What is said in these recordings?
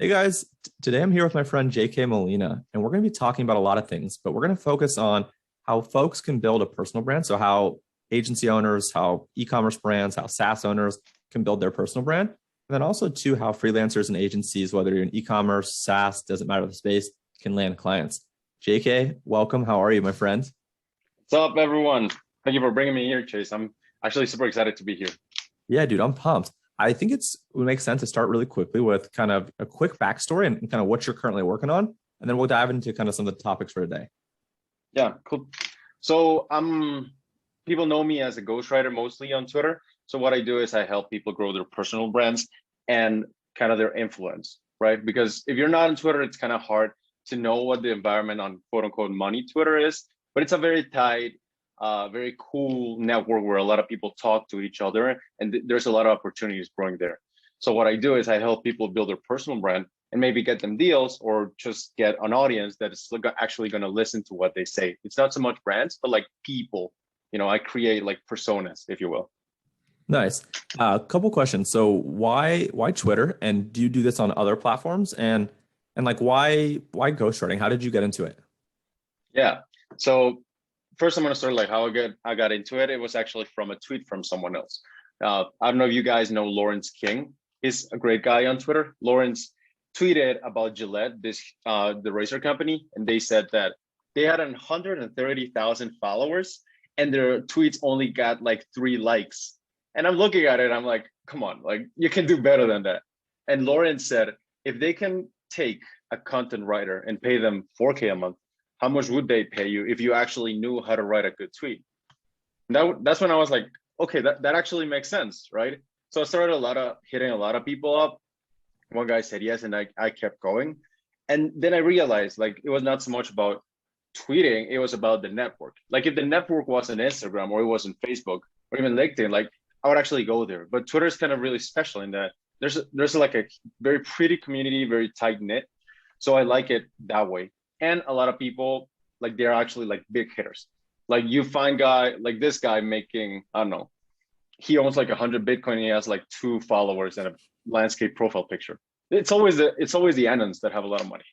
Hey guys, today I'm here with my friend JK Molina, and we're going to be talking about a lot of things, but we're going to focus on how folks can build a personal brand. So, how agency owners, how e commerce brands, how SaaS owners can build their personal brand. And then also, too, how freelancers and agencies, whether you're in e commerce, SaaS, doesn't matter the space, can land clients. JK, welcome. How are you, my friend? What's up, everyone? Thank you for bringing me here, Chase. I'm actually super excited to be here. Yeah, dude, I'm pumped. I think it would make sense to start really quickly with kind of a quick backstory and kind of what you're currently working on. And then we'll dive into kind of some of the topics for today. Yeah, cool. So people know me as a ghostwriter mostly on Twitter. So what I do is I help people grow their personal brands and kind of their influence, right? Because if you're not on Twitter, it's kind of hard to know what the environment on quote unquote money Twitter is. But it's a very tight, very cool network where a lot of people talk to each other, and there's a lot of opportunities growing there. So what I do is I help people build their personal brand and maybe get them deals or just get an audience that is actually going to listen to what they say. It's not so much brands, but like people. I create like personas, if you will. Nice. A couple questions. So why Twitter? And do you do this on other platforms? And like why ghostwriting? How did you get into it? Yeah. So first, I'm going to start like how I got into it. It was actually from a tweet from someone else. I don't know if you guys know Lawrence King. He's a great guy on Twitter. Lawrence tweeted about Gillette, the razor company, and they said that they had 130,000 followers, and their tweets only got like 3 likes. And I'm looking at it, I'm like, come on, like you can do better than that. And Lawrence said, if they can take a content writer and pay them 4K a month, how much would they pay you if you actually knew how to write a good tweet? That's when I was like, okay, that actually makes sense, right? So I started hitting a lot of people up. One guy said yes, and I kept going. And then I realized like it was not so much about tweeting, it was about the network. Like if the network was on Instagram or it was on Facebook or even LinkedIn, like I would actually go there. But Twitter is kind of really special in that there's like a very pretty community, very tight knit. So I like it that way. And a lot of people like they're actually like big hitters. Like you find guy like this guy making, I don't know, he owns like 100 Bitcoin. He has like 2 followers and a landscape profile picture. It's always the Annons that have a lot of money,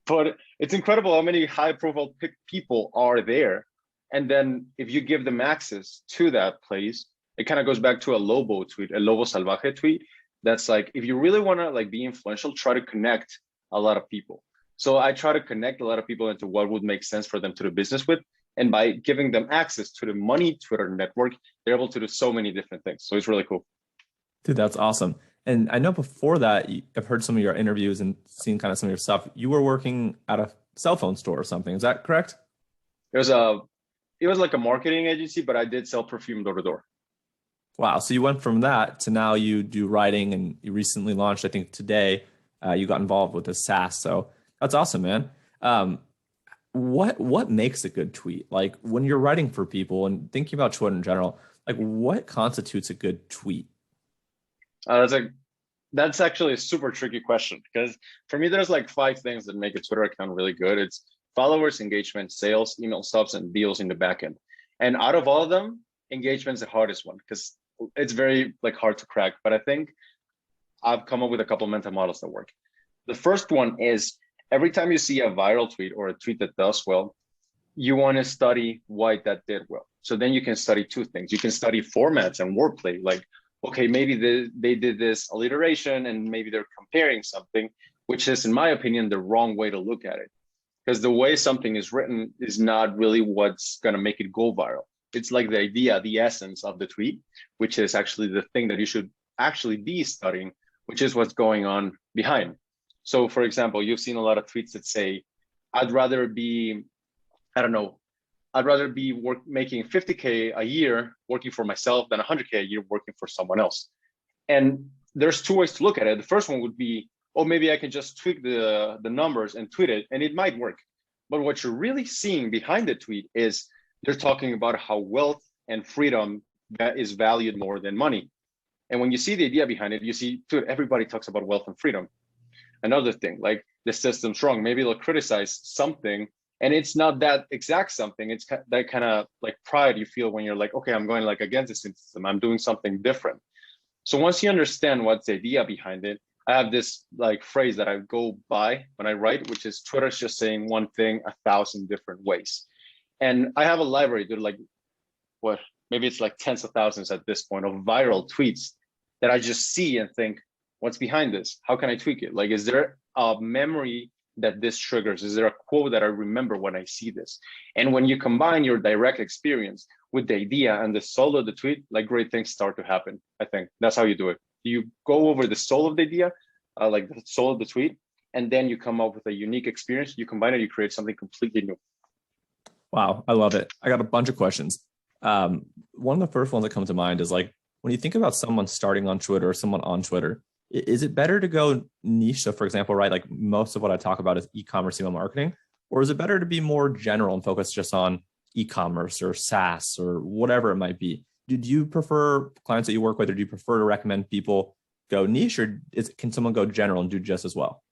but it's incredible how many high profile people are there. And then if you give them access to that place, it kind of goes back to a Lobo tweet, a Lobo Salvaje tweet. That's like if you really want to like be influential, try to connect a lot of people. So I try to connect a lot of people into what would make sense for them to do business with. And by giving them access to the money Twitter network, they're able to do so many different things. So it's really cool. Dude, that's awesome. And I know before that, I've heard some of your interviews and seen kind of some of your stuff. You were working at a cell phone store or something. Is that correct? It was a it was like a marketing agency, but I did sell perfume door to door. Wow. So you went from that to now you do writing and you recently launched, I think today, you got involved with the SaaS. So that's awesome, man. Um, what makes a good tweet? Like when you're writing for people and thinking about Twitter in general, like what constitutes a good tweet? That's like that's actually a super tricky question because for me, there's like 5 things that make a Twitter account really good. It's followers, engagement, sales, email subs, and deals in the backend. And out of all of them, engagement's the hardest one because it's very like hard to crack. But I think I've come up with a couple mental models that work. The first one is every time you see a viral tweet or a tweet that does well, you want to study why that did well. So then you can study 2 things. You can study formats and wordplay, like, okay, maybe they did this alliteration and maybe they're comparing something, which is, in my opinion, the wrong way to look at it. Because the way something is written is not really what's going to make it go viral. It's like the idea, the essence of the tweet, which is actually the thing that you should actually be studying, which is what's going on behind. So, for example, you've seen a lot of tweets that say, I'd rather be, I don't know, I'd rather be making 50K a year working for myself than 100K a year working for someone else. And there's 2 ways to look at it. The first one would be, oh, maybe I can just tweak the numbers and tweet it, and it might work. But what you're really seeing behind the tweet is they're talking about how wealth and freedom that is valued more than money. And when you see the idea behind it, you see, dude, everybody talks about wealth and freedom. Another thing, like the system's wrong. Maybe they'll criticize something and it's not that exact something. It's that kind of like pride you feel when you're like, okay, I'm going like against the system. I'm doing something different. So once you understand what's the idea behind it, I have this like phrase that I go by when I write, which is Twitter's just saying one thing 1,000 different ways. And I have a library, dude, like what, maybe it's like tens of thousands at this point of viral tweets that I just see and think, what's behind this? How can I tweak it? Like, is there a memory that this triggers? Is there a quote that I remember when I see this? And when you combine your direct experience with the idea and the soul of the tweet, like great things start to happen. I think that's how you do it. You go over the soul of the idea, like the soul of the tweet, and then you come up with a unique experience. You combine it, you create something completely new. Wow, I love it. I got a bunch of questions. One of the first ones that comes to mind is like, when you think about someone starting on Twitter or someone on Twitter, is it better to go niche? So for example, right, like most of what I talk about is e-commerce, email marketing, or is it better to be more general and focus just on e-commerce or SaaS or whatever it might be? Do you prefer clients that you work with, or do you prefer to recommend people go niche, or can someone go general and do just as well?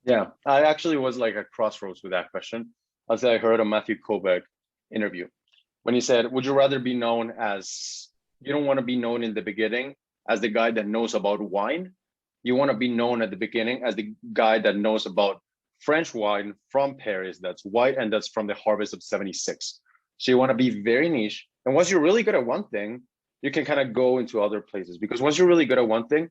Yeah, I actually was like at crossroads with that question. As I heard a Matthew Kovac interview when he said, would you rather be known as, you don't want to be known in the beginning as the guy that knows about wine. You want to be known at the beginning as the guy that knows about French wine from Paris that's white and that's from the harvest of 76. So you want to be very niche. And once you're really good at one thing, you can kind of go into other places, because once you're really good at one thing,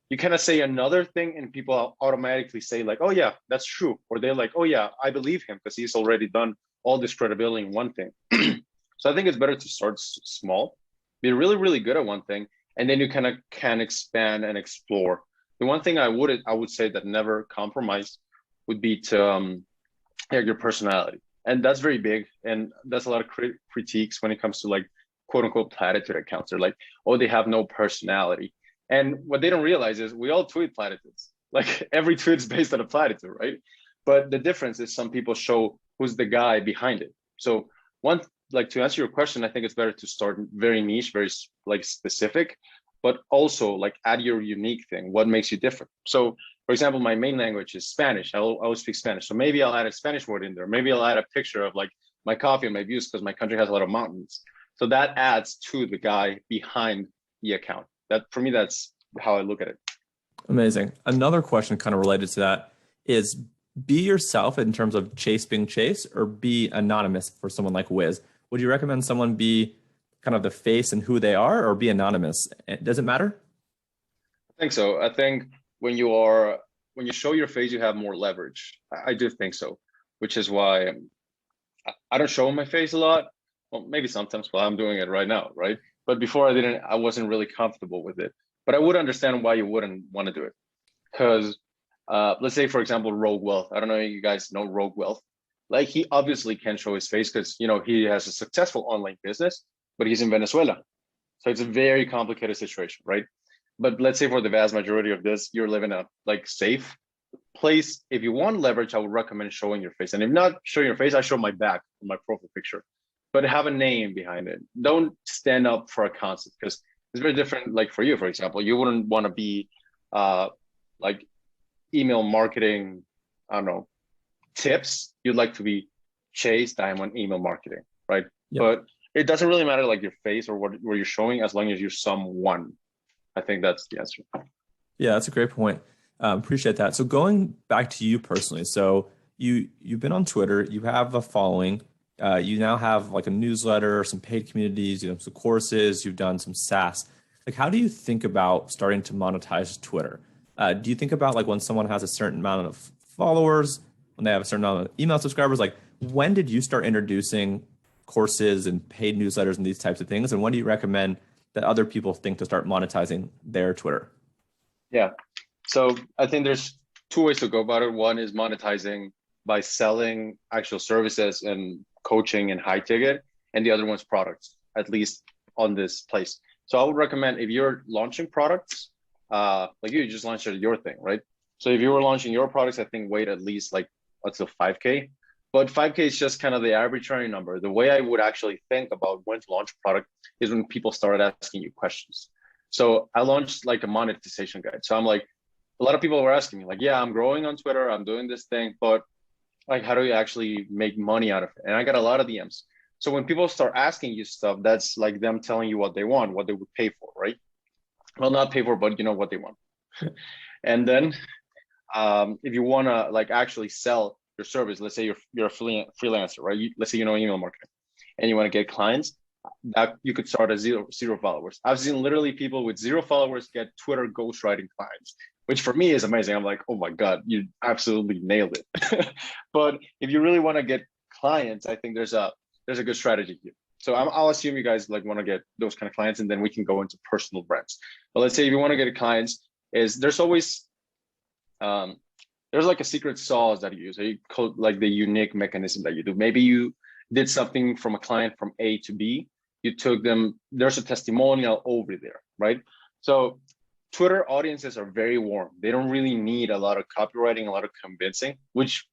you kind of say another thing and people automatically say like, oh yeah, that's true. Or they're like, oh yeah, I believe him because he's already done all this credibility in one thing. So I think it's better to start small, be really, really good at one thing, and then you kind of can expand and explore. The one thing I would say that never compromise would be to your personality. And that's very big. And that's a lot of critiques when it comes to like quote unquote platitude accounts. They're like, oh, they have no personality. And what they don't realize is we all tweet platitudes. Like every tweet is based on a platitude, right? But the difference is some people show who's the guy behind it. So one, like to answer your question, I think it's better to start very niche, very like specific, but also like add your unique thing. What makes you different? So for example, my main language is Spanish. I always speak Spanish. So maybe I'll add a Spanish word in there. Maybe I'll add a picture of like my coffee and my views because my country has a lot of mountains. So that adds to the guy behind the account. That for me, that's how I look at it. Amazing. Another question kind of related to that is, be yourself in terms of Chase being Chase, or be anonymous for someone like Wiz. Would you recommend someone be kind of the face and who they are, or be anonymous? Does it matter? I think so. I think when you show your face, you have more leverage. I do think so, which is why I don't show my face a lot. Well, maybe sometimes, while I'm doing it right now, right? But before I wasn't really comfortable with it. But I would understand why you wouldn't want to do it. Because let's say, for example, Rogue Wealth. I don't know if you guys know Rogue Wealth. Like he obviously can show his face because he has a successful online business, but he's in Venezuela. So it's a very complicated situation, right? But let's say for the vast majority of this, you're living a like safe place. If you want leverage, I would recommend showing your face. And if not showing your face, I show my back in my profile picture, but have a name behind it. Don't stand up for a concept, because it's very different. Like for you, for example, you wouldn't want to be like email marketing, I don't know, tips. You'd like to be Chase Diamond email marketing, right? Yep. But it doesn't really matter like your face or what you're showing, as long as you're someone. I think that's the answer. Yeah, that's a great point. Appreciate that. So going back to you personally, so you've been on Twitter, you have a following, you now have like a newsletter, some paid communities, you have some courses, you've done some SaaS. Like, how do you think about starting to monetize Twitter? Do you think about like when someone has a certain amount of followers, when they have a certain amount of email subscribers, like when did you start introducing courses and paid newsletters and these types of things? And when do you recommend that other people think to start monetizing their Twitter? Yeah. So I think there's two ways to go about it. One is monetizing by selling actual services and coaching and high ticket, and the other one's products, at least on this place. So I would recommend, if you're launching products, like you just launched your thing, right? So if you were launching your products, I think wait at least like what's the 5K, but 5K is just kind of the arbitrary number. The way I would actually think about when to launch a product is when people started asking you questions. So I launched like a monetization guide. So I'm like, a lot of people were asking me like, yeah, I'm growing on Twitter, I'm doing this thing, but like, how do you actually make money out of it? And I got a lot of DMs. So when people start asking you stuff, that's like them telling you what they want, what they would pay for, right? Well, not pay for, but what they want. And then if you want to like actually sell your service, let's say you're a freelancer, right? Let's say you know email marketing and you want to get clients, that you could start at zero followers. I've seen literally people with 0 followers get Twitter ghostwriting clients, which for me is amazing. I'm like, oh my God, you absolutely nailed it. But if you really want to get clients, I think there's a good strategy here. So I'll assume you guys like want to get those kind of clients, and then we can go into personal brands. But let's say if you want to get clients, is there's always there's like a secret sauce that you use, like the unique mechanism that you do. Maybe you did something from a client from A to B, you took them, there's a testimonial over there, right? So Twitter audiences are very warm. They don't really need a lot of copywriting, a lot of convincing, which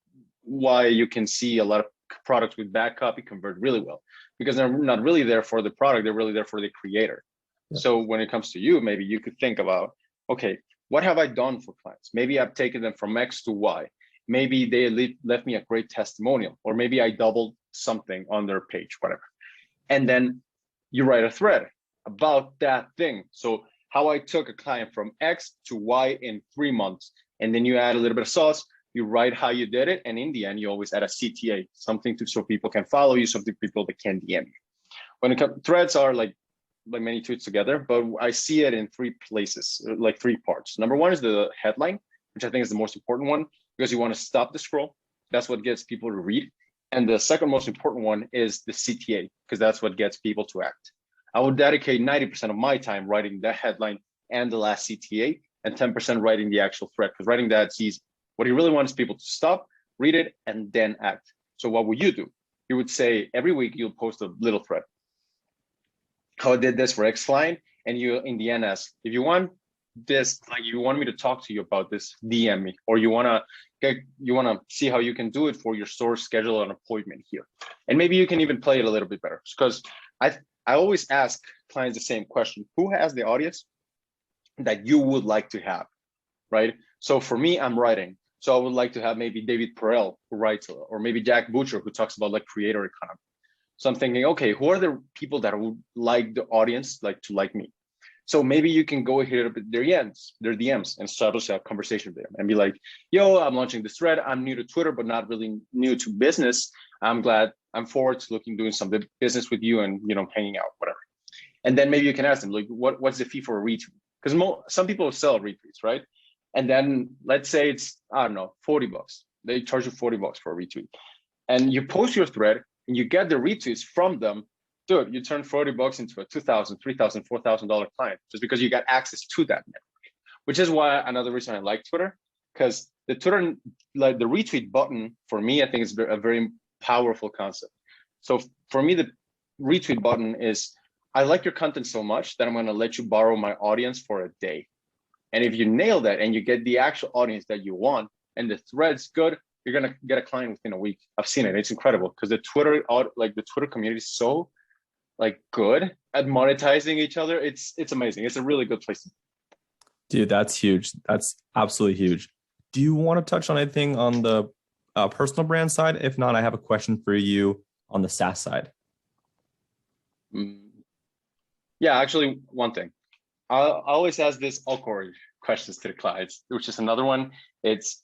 why you can see a lot of products with bad copy convert really well, because they're not really there for the product, they're really there for the creator. Yeah. So when it comes to you, maybe you could think about, okay, what have I done for clients? Maybe I've taken them from X to Y. Maybe they left me a great testimonial, or maybe I doubled something on their page, whatever. And then you write a thread about that thing. So how I took a client from X to Y in 3 months, and then you add a little bit of sauce, you write how you did it, and in the end, you always add a CTA, something so people can follow you, something people that can DM you. When it comes, threads are like many tweets together, but I see it in 3 places, like 3 parts. Number 1 is the headline, which I think is the most important one, because you want to stop the scroll. That's what gets people to read. And the second most important one is the CTA, because that's what gets people to act. I would dedicate 90% of my time writing the headline and the last CTA, and 10% writing the actual thread, because writing that sees what you really want is people to stop, read it, and then act. So what would you do? You would say every week you'll post a little thread. How I did this for X client, and you in the end ask, if you want this, like you want me to talk to you about this, DM me, or you wanna see how you can do it for your store, schedule an appointment here. And maybe you can even play it a little bit better, because I always ask clients the same question: who has the audience that you would like to have, right? So for me, I'm writing. So I would like to have maybe David Perel, who writes, or maybe Jack Butcher, who talks about like creator economy. So I'm thinking, okay, who are the people that would like the audience to like me? So maybe you can go hit up their DMs, and establish a conversation with them and be like, yo, I'm launching this thread. I'm new to Twitter, but not really new to business. I'm forward to doing some business with you and, hanging out, whatever. And then maybe you can ask them, like, what's the fee for a retweet? Because some people sell retweets, right? And then let's say it's, I don't know, $40. They charge you $40 for a retweet. And you post your thread and you get the retweets from them. Dude, you turn $40 into a $2,000, $3,000, $4,000 client just because you got access to that network. Which is why another reason I like Twitter, because the Twitter, like the retweet button, for me, I think is a very powerful concept. So for me, the retweet button is, I like your content so much that I'm going to let you borrow my audience for a day. And if you nail that and you get the actual audience that you want, and the thread's good, you're going to get a client within a week. I've seen it. It's incredible, because the Twitter community is so good at monetizing each other. It's amazing. It's a really good place. Dude, that's huge. That's absolutely huge. Do you want to touch on anything on the personal brand side? If not, I have a question for you on the SaaS side. Yeah, actually, one thing. I always ask this awkward questions to the clients, which is another one. It's,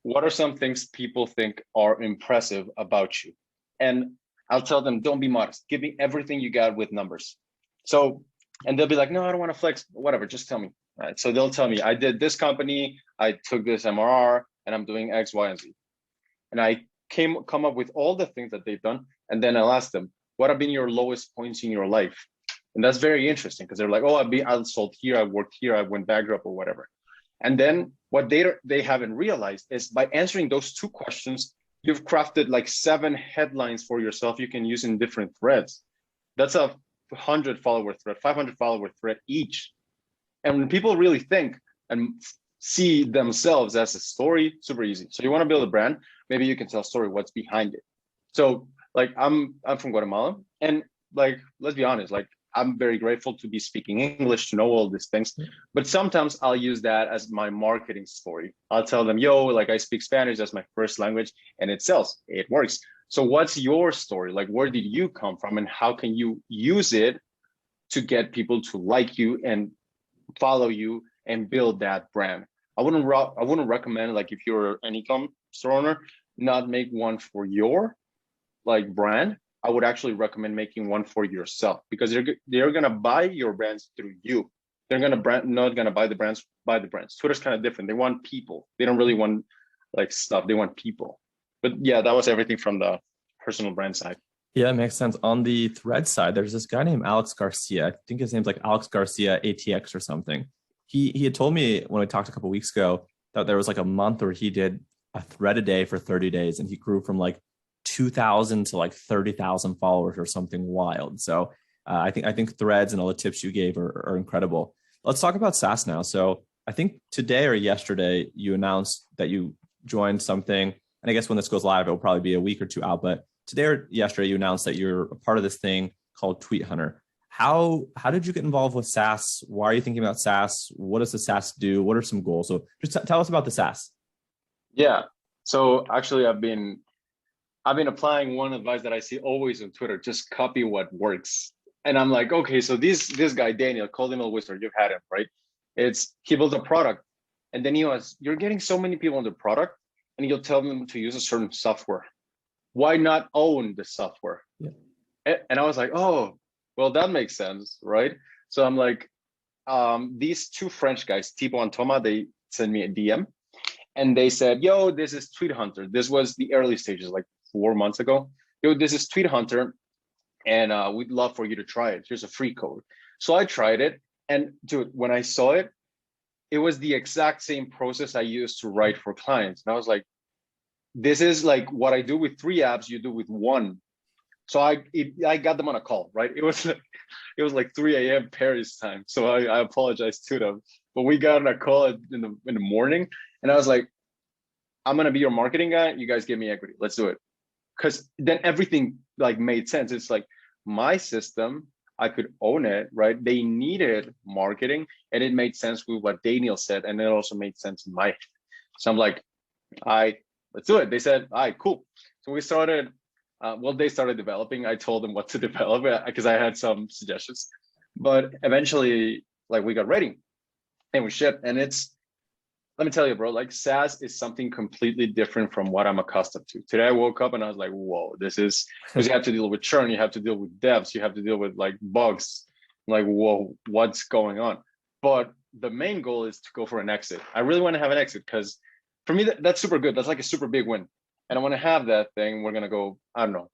what are some things people think are impressive about you? And I'll tell them, don't be modest. Give me everything you got with numbers. So, and they'll be like, no, I don't want to flex, whatever, just tell me. All right. So they'll tell me, I did this company, I took this MRR, and I'm doing X, Y, and Z. And I come up with all the things that they've done. And then I'll ask them, what have been your lowest points in your life? And that's very interesting, because they're like, oh, I sold here, I worked here, I went bankrupt or whatever. And then what they haven't realized is, by answering those 2 questions, you've crafted like 7 headlines for yourself you can use in different threads. That's a 100 follower thread, 500 follower thread each. And when people really think and see themselves as a story, super easy. So you want to build a brand, maybe you can tell a story, what's behind it. So like I'm from Guatemala, and like, let's be honest, like I'm very grateful to be speaking English, to know all these things, but sometimes I'll use that as my marketing story. I'll tell them, yo, like I speak Spanish, that's my first language, and it sells, it works. So what's your story? Like, where did you come from, and how can you use it to get people to like you and follow you and build that brand? I wouldn't recommend, like, if you're an e-com store owner, not make one for your like brand. I would actually recommend making one for yourself, because they're gonna buy your brands through you. They're not gonna buy the brands by the brands. Twitter's kind of different. They want people. They don't really want like stuff. They want people. But yeah, that was everything from the personal brand side. Yeah, it makes sense. On the thread side, there's this guy named Alex Garcia. I think his name's like Alex Garcia ATX or something. He had told me when we talked a couple weeks ago that there was like a month where he did a thread a day for 30 days, and he grew from like 2,000 to like 30,000 followers or something wild. So I think threads and all the tips you gave are incredible. Let's talk about SaaS now. So I think today or yesterday you announced that you joined something, and I guess when this goes live, it will probably be a week or two out. But today or yesterday you announced that you're a part of this thing called Tweet Hunter. How did you get involved with SaaS? Why are you thinking about SaaS? What does the SaaS do? What are some goals? So just tell us about the SaaS. Yeah. So actually, I've been applying one advice that I see always on Twitter: just copy what works. And I'm like, okay, so this guy Daniel, called him a wizard. You've had him, right? He built a product, and then you're getting so many people on the product, and you'll tell them to use a certain software. Why not own the software? Yeah. And I was like, oh, well, that makes sense, right? So I'm like, these two French guys, Thibaut and Thomas, they sent me a DM, and they said, yo, this is Tweet Hunter. This was the early stages, like 4 months ago. Yo, this is Tweet Hunter, and we'd love for you to try it. Here's a free code. So I tried it, and dude, when I saw it, it was the exact same process I used to write for clients. And I was like, this is like what I do with 3 apps, you do with 1. So I got them on a call, right? It was like 3 a.m. Paris time. So I apologize to them. But we got on a call in the morning, and I was like, I'm gonna be your marketing guy. You guys give me equity. Let's do it. Because then everything like made sense. It's like my system, I could own it, right? They needed marketing, and it made sense with what Daniel said, and it also made sense in my head. So I'm like, let's do it. They said, all right, cool. So we started. They started developing. I told them what to develop because I had some suggestions, but eventually, like, we got ready and we shipped. And let me tell you, bro, like, SaaS is something completely different from what I'm accustomed to. Today I woke up and I was like, whoa, this is, because you have to deal with churn, you have to deal with devs, you have to deal with like bugs, like, whoa, what's going on? But the main goal is to go for an exit. I really want to have an exit, because for me, that's super good. That's like a super big win. And I want to have that thing. We're going to go, I don't know,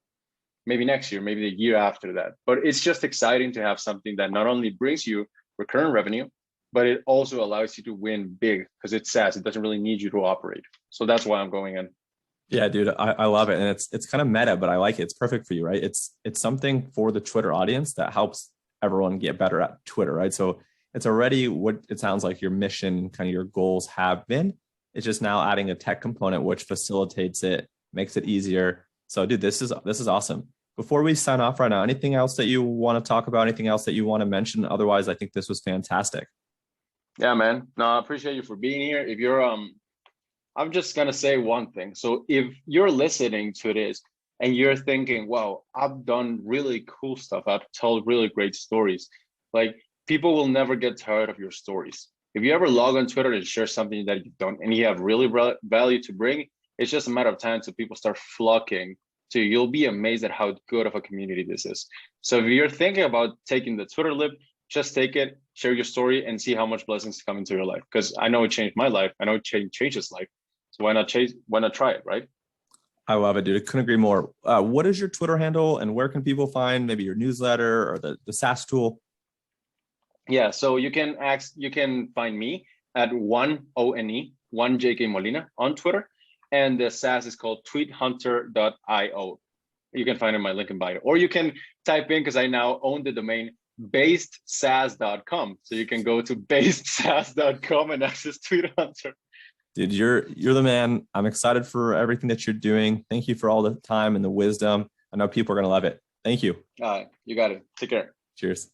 maybe next year, maybe the year after that. But it's just exciting to have something that not only brings you recurrent revenue, but it also allows you to win big, because it's SaaS. It doesn't really need you to operate. So that's why I'm going in. Yeah, dude, I love it. And it's kind of meta, but I like it. It's perfect for you, right? It's something for the Twitter audience that helps everyone get better at Twitter, right? So it's already what it sounds like your mission, kind of your goals have been. It's just now adding a tech component which facilitates it, makes it easier. So, dude, this is awesome. Before we sign off right now, anything else that you want to talk about? Anything else that you want to mention? Otherwise, I think this was fantastic. Yeah, man. No, I appreciate you for being here. If you're I'm just gonna say one thing. So if you're listening to this and you're thinking, wow, I've done really cool stuff, I've told really great stories, like, people will never get tired of your stories. If you ever log on Twitter and share something that you've done and you have really value to bring, it's just a matter of time till people start flocking to you. You'll be amazed at how good of a community this is. So if you're thinking about taking the Twitter lip, just take it, share your story, and see how much blessings come into your life. Because I know it changed my life. I know it changed his life. So why not try it, right? I love it, dude. I couldn't agree more. What is your Twitter handle, and where can people find maybe your newsletter or the SaaS tool? Yeah, so you can find me at one JK Molina on Twitter, and the SaaS is called tweethunter.io. You can find it in my link in bio, or you can type in, because I now own the domain, basedsaas.com. So you can go to basedsaas.com and access Tweet Hunter. Dude, you're the man. I'm excited for everything that you're doing. Thank you for all the time and the wisdom. I know people are going to love it. Thank you. You got it. Take care. Cheers.